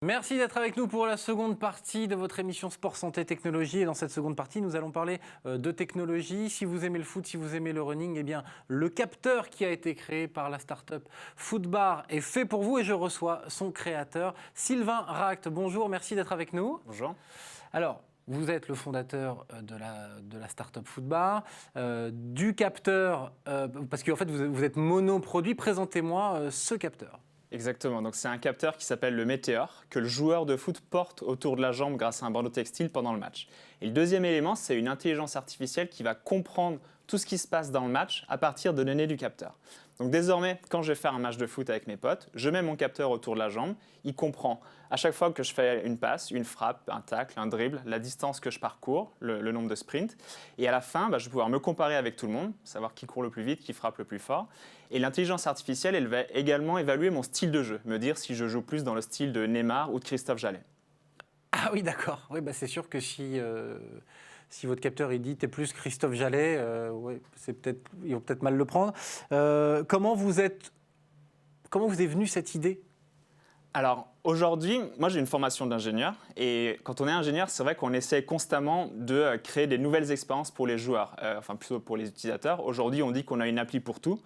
Merci d'être avec nous pour la seconde partie de votre émission Sport, Santé, Technologie. Et dans cette seconde partie, nous allons parler de technologie. Si vous aimez le foot, si vous aimez le running, eh bien, le capteur qui a été créé par la start-up Footbar est fait pour vous et je reçois son créateur, Sylvain Ract. Bonjour, merci d'être avec nous. Bonjour. Alors, vous êtes le fondateur de la start-up Footbar, du capteur, parce qu'en fait, vous êtes monoproduit. Présentez-moi ce capteur. Exactement, donc c'est un capteur qui s'appelle le Météor, que le joueur de foot porte autour de la jambe grâce à un bandeau textile pendant le match. Et le deuxième élément, c'est une intelligence artificielle qui va comprendre tout ce qui se passe dans le match à partir de données du capteur. Donc désormais, quand je vais faire un match de foot avec mes potes, je mets mon capteur autour de la jambe, il comprend à chaque fois que je fais une passe, une frappe, un tacle, un dribble, la distance que je parcours, le nombre de sprints. Et à la fin, je vais pouvoir me comparer avec tout le monde, savoir qui court le plus vite, qui frappe le plus fort. Et l'intelligence artificielle, elle va également évaluer mon style de jeu, me dire si je joue plus dans le style de Neymar ou de Christophe Jallet. Ah oui, d'accord. Oui, c'est sûr que si votre capteur il dit t'es plus Christophe Jallet, ils vont peut-être mal le prendre. Comment vous est venue cette idée? Alors aujourd'hui, moi j'ai une formation d'ingénieur et quand on est ingénieur, c'est vrai qu'on essaie constamment de créer des nouvelles expériences pour les joueurs, enfin plutôt pour les utilisateurs. Aujourd'hui, on dit qu'on a une appli pour tout.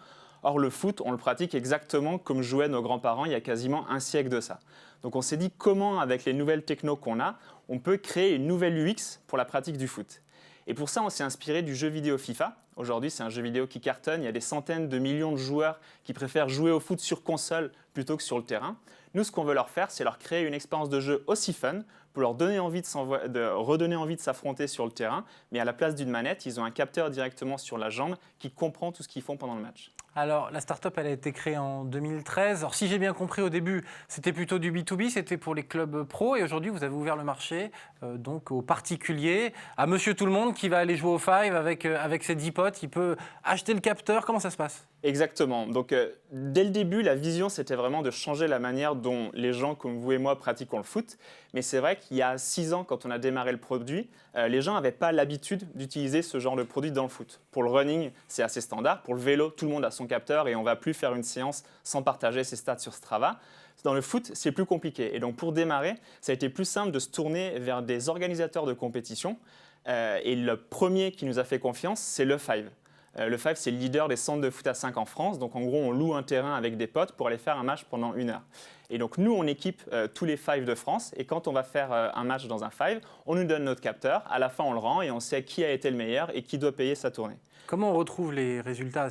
Or, le foot, on le pratique exactement comme jouaient nos grands-parents il y a quasiment un siècle de ça. Donc on s'est dit comment, avec les nouvelles technos qu'on a, on peut créer une nouvelle UX pour la pratique du foot. Et pour ça, on s'est inspiré du jeu vidéo FIFA. Aujourd'hui, c'est un jeu vidéo qui cartonne. Il y a des centaines de millions de joueurs qui préfèrent jouer au foot sur console plutôt que sur le terrain. Nous, ce qu'on veut leur faire, c'est leur créer une expérience de jeu aussi fun pour leur donner envie de redonner envie de s'affronter sur le terrain. Mais à la place d'une manette, ils ont un capteur directement sur la jambe qui comprend tout ce qu'ils font pendant le match. Alors, la start-up, elle a été créée en 2013. Alors, si j'ai bien compris au début, c'était plutôt du B2B, c'était pour les clubs pro. Et aujourd'hui, vous avez ouvert le marché donc aux particuliers, à monsieur tout le monde qui va aller jouer au Five avec ses 10 potes. Il peut acheter le capteur. Comment ça se passe? Exactement. Donc, dès le début, la vision, c'était vraiment de changer la manière dont les gens comme vous et moi pratiquons le foot. Mais c'est vrai qu'il y a 6 ans, quand on a démarré le produit, les gens n'avaient pas l'habitude d'utiliser ce genre de produit dans le foot. Pour le running, c'est assez standard. Pour le vélo, tout le monde a son capteur et on ne va plus faire une séance sans partager ses stats sur Strava. Dans le foot, c'est plus compliqué. Et donc, pour démarrer, ça a été plus simple de se tourner vers des organisateurs de compétition. Et le premier qui nous a fait confiance, c'est le Five. Le Five, c'est le leader des centres de foot à 5 en France. Donc, en gros, on loue un terrain avec des potes pour aller faire un match pendant 1 heure. Et donc, nous, on équipe tous les Five de France. Et quand on va faire un match dans un Five, on nous donne notre capteur. À la fin, on le rend et on sait qui a été le meilleur et qui doit payer sa tournée. Comment on retrouve les résultats?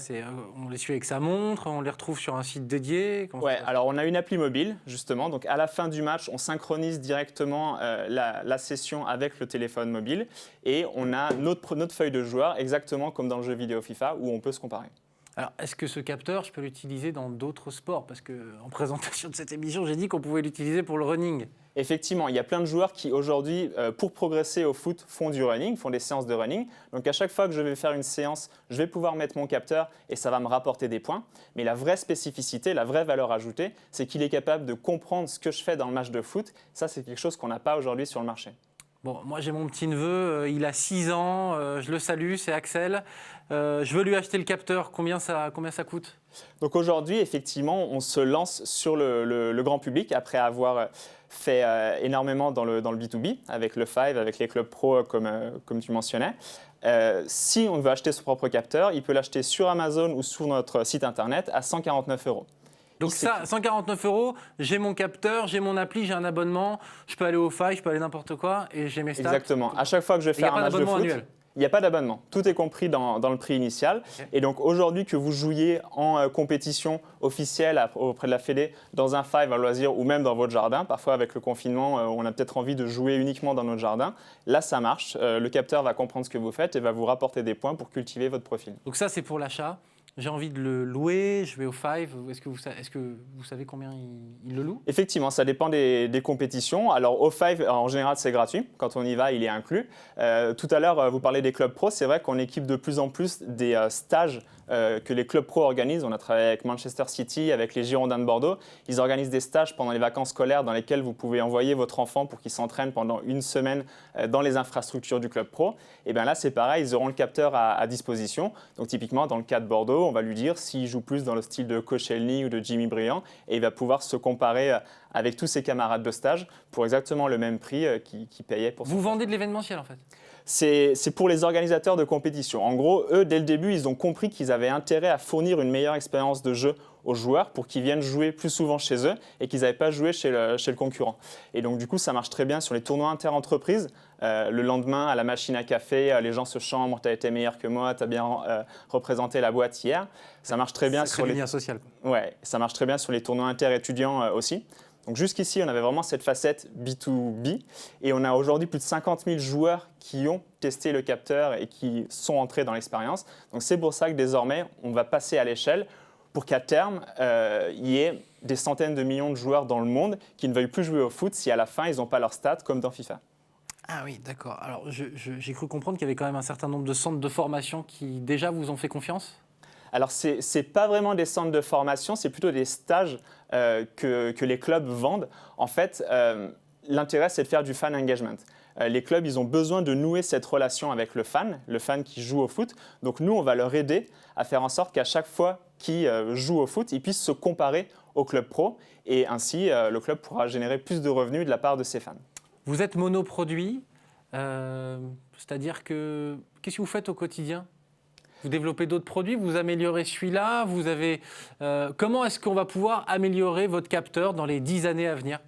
On les suit avec sa montre, on les retrouve sur un site dédié? Ouais, alors on a une appli mobile, justement. Donc, à la fin du match, on synchronise directement la session avec le téléphone mobile. Et on a notre feuille de joueur, exactement comme dans le jeu vidéo FIFA, où on peut se comparer. Alors, est-ce que ce capteur, je peux l'utiliser dans d'autres sports? Parce qu'en présentation de cette émission, j'ai dit qu'on pouvait l'utiliser pour le running. Effectivement, il y a plein de joueurs qui aujourd'hui, pour progresser au foot, font du running, font des séances de running. Donc à chaque fois que je vais faire une séance, je vais pouvoir mettre mon capteur et ça va me rapporter des points. Mais la vraie spécificité, la vraie valeur ajoutée, c'est qu'il est capable de comprendre ce que je fais dans le match de foot. Ça, c'est quelque chose qu'on n'a pas aujourd'hui sur le marché. Bon, moi j'ai mon petit neveu, il a 6 ans, je le salue, c'est Axel. Je veux lui acheter le capteur, combien ça coûte? Donc aujourd'hui, effectivement, on se lance sur le grand public après avoir fait énormément dans le B2B, avec le Five, avec les clubs pro comme tu mentionnais. Si on veut acheter son propre capteur, il peut l'acheter sur Amazon ou sur notre site internet à 149 €. Donc ça, 149 €, j'ai mon capteur, j'ai mon appli, j'ai un abonnement, je peux aller au Five, je peux aller n'importe quoi et j'ai mes stats. Exactement. À chaque fois que je vais faire un match de foot, annuel. Il n'y a pas d'abonnement. Tout est compris dans le prix initial. Okay. Et donc aujourd'hui, que vous jouiez en compétition officielle auprès de la Fédé, dans un Five à loisir ou même dans votre jardin, parfois avec le confinement, on a peut-être envie de jouer uniquement dans notre jardin. Là, ça marche. Le capteur va comprendre ce que vous faites et va vous rapporter des points pour cultiver votre profil. Donc ça, c'est pour l'achat. J'ai envie de le louer, je vais au Five. Est-ce que vous savez combien il le loue? Effectivement, ça dépend des compétitions. Alors au Five, en général, c'est gratuit. Quand on y va, il est inclus. Tout à l'heure, vous parlez des clubs pro. C'est vrai qu'on équipe de plus en plus des stages que les clubs pro organisent. On a travaillé avec Manchester City, avec les Girondins de Bordeaux. Ils organisent des stages pendant les vacances scolaires dans lesquels vous pouvez envoyer votre enfant pour qu'il s'entraîne pendant 1 semaine dans les infrastructures du club pro. Et bien là, c'est pareil, ils auront le capteur à disposition. Donc typiquement, dans le cas de Bordeaux, vidéo, on va lui dire s'il joue plus dans le style de Koscielny ou de Jimmy Briand, et il va pouvoir se comparer avec tous ses camarades de stage pour exactement le même prix qu'il payait pour Vous vendez de l'événementiel en fait? C'est pour les organisateurs de compétition. En gros, eux, dès le début, ils ont compris qu'ils avaient intérêt à fournir une meilleure expérience de jeu aux joueurs pour qu'ils viennent jouer plus souvent chez eux et qu'ils n'avaient pas joué chez le concurrent. Et donc, du coup, ça marche très bien sur les tournois inter-entreprises. Le lendemain, à la machine à café, les gens se chambrent, tu as été meilleur que moi, tu as bien représenté la boîte hier. Ça marche très bien sur les liens sociaux. Ouais, ça marche très bien sur les tournois inter-étudiants aussi. Donc jusqu'ici, on avait vraiment cette facette B2B et on a aujourd'hui plus de 50 000 joueurs qui ont testé le capteur et qui sont entrés dans l'expérience. Donc c'est pour ça que désormais, on va passer à l'échelle pour qu'à terme, il y ait des centaines de millions de joueurs dans le monde qui ne veuillent plus jouer au foot si à la fin, ils n'ont pas leur stats comme dans FIFA. Ah oui, d'accord. Alors j'ai cru comprendre qu'il y avait quand même un certain nombre de centres de formation qui déjà vous ont fait confiance? Alors, ce n'est pas vraiment des centres de formation, c'est plutôt des stages que les clubs vendent. En fait, l'intérêt, c'est de faire du fan engagement. Les clubs, ils ont besoin de nouer cette relation avec le fan qui joue au foot. Donc, nous, on va leur aider à faire en sorte qu'à chaque fois qu'ils jouent au foot, ils puissent se comparer au club pro. Et ainsi, le club pourra générer plus de revenus de la part de ses fans. Vous êtes monoproduit, c'est-à-dire que qu'est-ce que vous faites au quotidien? Vous développez d'autres produits, vous améliorez celui-là, comment est-ce qu'on va pouvoir améliorer votre capteur dans les 10 années à venir?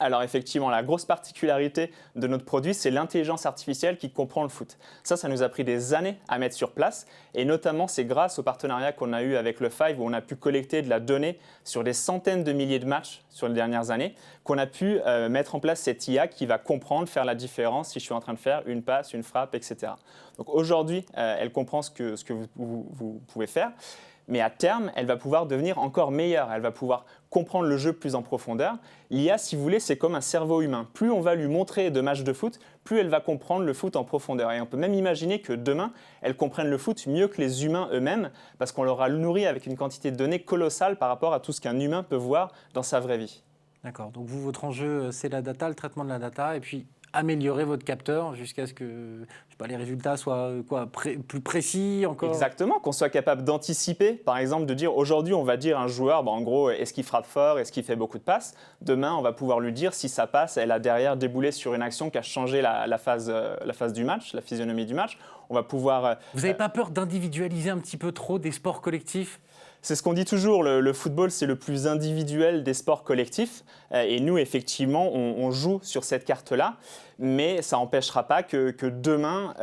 Alors effectivement, la grosse particularité de notre produit, c'est l'intelligence artificielle qui comprend le foot. Ça nous a pris des années à mettre sur place et notamment c'est grâce au partenariat qu'on a eu avec le Five où on a pu collecter de la donnée sur des centaines de milliers de matchs sur les dernières années qu'on a pu mettre en place cette IA qui va comprendre, faire la différence si je suis en train de faire une passe, une frappe, etc. Donc aujourd'hui, elle comprend ce que vous pouvez faire. Mais à terme, elle va pouvoir devenir encore meilleure. Elle va pouvoir comprendre le jeu plus en profondeur. L'IA, si vous voulez, c'est comme un cerveau humain. Plus on va lui montrer de matchs de foot, plus elle va comprendre le foot en profondeur. Et on peut même imaginer que demain, elle comprenne le foot mieux que les humains eux-mêmes, parce qu'on l'aura nourri avec une quantité de données colossale par rapport à tout ce qu'un humain peut voir dans sa vraie vie. D'accord. Donc vous, votre enjeu, c'est la data, le traitement de la data, et puis améliorer votre capteur jusqu'à ce que les résultats soient plus précis encore. Exactement, qu'on soit capable d'anticiper, par exemple de dire aujourd'hui on va dire à un joueur, en gros est-ce qu'il frappe fort, est-ce qu'il fait beaucoup de passes. Demain on va pouvoir lui dire si sa passe elle a derrière déboulé sur une action qui a changé la phase du match, la physionomie du match. On va pouvoir. Vous n'avez pas peur d'individualiser un petit peu trop des sports collectifs? C'est ce qu'on dit toujours, le football, c'est le plus individuel des sports collectifs. Et nous, effectivement, on joue sur cette carte-là. Mais ça n'empêchera pas que demain,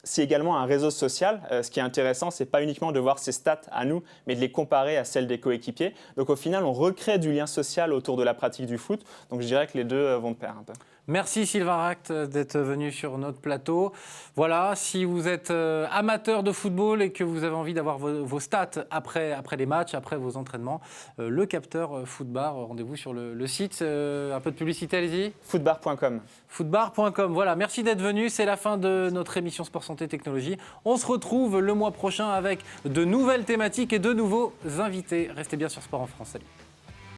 c'est également un réseau social. Ce qui est intéressant, ce n'est pas uniquement de voir ses stats à nous, mais de les comparer à celles des coéquipiers. Donc au final, on recrée du lien social autour de la pratique du foot. Donc je dirais que les deux vont de pair un peu. Merci Sylvain Ract d'être venu sur notre plateau. Voilà, si vous êtes amateur de football et que vous avez envie d'avoir vos stats après les matchs, après vos entraînements, le capteur Footbar, rendez-vous sur le site. Un peu de publicité, allez-y. Footbar.com. Footbar.com, voilà, merci d'être venu. C'est la fin de notre émission Sport Santé Technologie. On se retrouve le mois prochain avec de nouvelles thématiques et de nouveaux invités. Restez bien sur Sport en France. Salut.